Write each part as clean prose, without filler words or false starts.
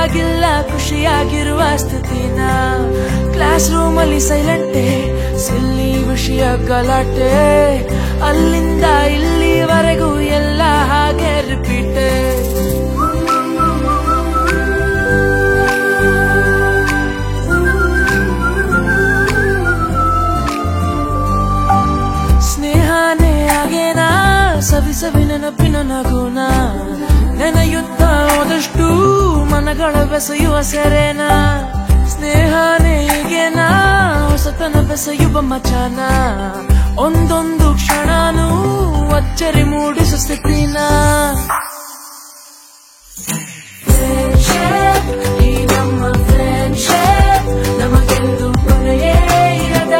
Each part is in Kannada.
ಬೇಕಾಗಿಲ್ಲ ಖುಷಿಯಾಗಿರುವ ಸ್ಥಿತಿನ. ಕ್ಲಾಸ್ ರೂಮ್ ಅಲ್ಲಿ ಸೈಲೆಂಟೆ, ಸಿಲ್ಲಿ ವಿಷಯ ಗಲಾಟೆ, ಅಲ್ಲಿಂದ ಇಲ್ಲಿವರೆಗೂ ಎಲ್ಲ ಹಾಗೆ ರಿಪೀಟೆ. ಸ್ನೇಹನೇ ಆಗೇನಾ ಸವಿ ಸವಿ ನೆನಪಿನ ನಗುನ, ನೆನೆಯುತ್ತಾ ಹೋದಷ್ಟು ಮನಗಳ ಬೆಸೆಯುವ ಸೆರೆನ. ಸ್ನೇಹನೇ ಹೀಗೇನಾ ಹೊಸತನ ಬೆಸೆಯುವ ಮಚಾನ, ಒಂದೊಂದು ಕ್ಷಣನೂ ಅಚ್ಚರಿ ಮೂಡಿಸೋ ಸ್ಥಿತಿನ. ಈ ನಮ್ಮ ಫ್ರೆಂಡ್ಶಿಪ್ ನಮಗೆಂದು ಕೊನೆಯೇ ಇರದ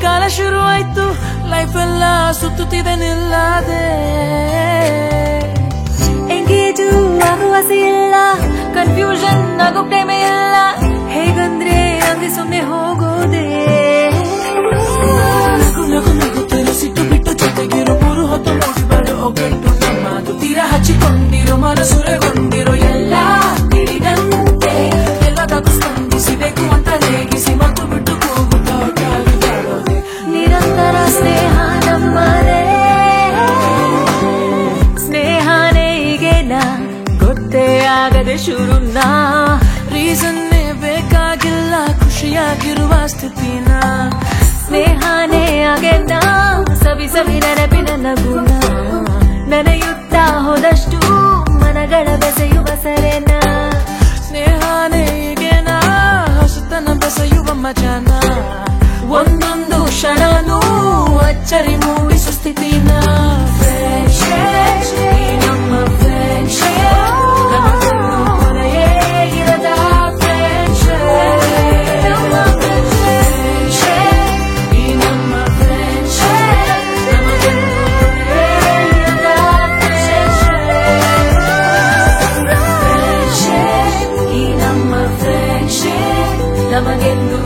ಕಾಲ ಶುರು ಆಯ್ತು, ಲೈಫ್ ಎಲ್ಲ ಸುತ್ತುತ್ತಿದೆ ನಿಲ್ಲದೆ. ಎಂಗೇಜು ಆಗುವ ಆಸೆ ಇಲ್ಲ, ಕನ್ಫ್ಯೂಷನ್ ಆಗೋ ಪ್ರೇಮ ಇಲ್ಲ, ಹೇಗಂದ್ರೆ ಹಂಗೆ ಸುಮ್ಮನೆ ಹೋಗೋದೆ. ನಗು ನಗು ನಗುತ್ತಿರು ಸಿಟ್ಟು ಬಿಟ್ಟು ಜೊತೆಗಿರು, ಮೂರು ಹೊತ್ತು ಮುಗಿಬಾರು ಒಗ್ಗಟ್ಟು ನಮ್ಮದು. ತೀರ ಹಚ್ಚಿಕೊಂಡಿರೋ ಮನಸುರೆಗೊಂಡಿರೋ ಎಲ್ಲ ತಿಳಿದಂತೆ, ಎಲ್ಲದಕ್ಕೂ ಸ್ಪಂದಿಸಬೇಕು ಅಂತ ರೇಗಿಸಿ ಮತ್ತು ಬಿಟ್ಟು ಹೋಗುತ್ತಾ ನಿರಂತರ ಸ್ನೇಹ ನಮ್ಮದೇ. ಸ್ನೇಹನೇ ಈಗೇನ ಗೊತ್ತೇ ಆಗದೆ ಶುರುನಾ. ರೀಸನ್ನೇ ಬೇಕಾಗಿಲ್ಲ ಖುಷಿಯಾಗಿರುವ ಸ್ಥಿತಿನ. ಸ್ನೇಹನೇ ಆಗೇನ ಸವಿ ಸವಿ ನೆನಪಿನ ನಗುನ, ನೆನೆಯುತ್ತಾ ಹೋದಷ್ಟು ಮನಗಳ ಬೆಸೆಯುವ ಸೆರೆನ. ಸ್ನೇಹನೇ ಈಗೇನ ಹೊಸತನ ಬೆಸೆಯುವ ಮಜಾನ, ಒಂದೊಂದು ಕ್ಷಣನೂ ಅಚ್ಚರಿ ಮೂಡಿಸೋ ಸ್ಥಿತಿನ. ನಮ್ಮ ಫ್ರೆಂಡ್ಶಿಪ್ ನಮಗೆಂದು ಕೊನೆಯೇ ಇರದ ಫ್ರೆಂಡ್ಶಿಪ್. ಈ ನಮ್ಮ ಫ್ರೆಂಡ್ಶಿಪ್ ನಮಗೆಂದು ಕೊನೆಯೇ ಇರದ ಫ್ರೆಂಡ್ಶಿಪ್. ಈ ನಮ್ಮ ಫ್ರೆಂಡ್ಶಿಪ್ ನಮಗೆಂದು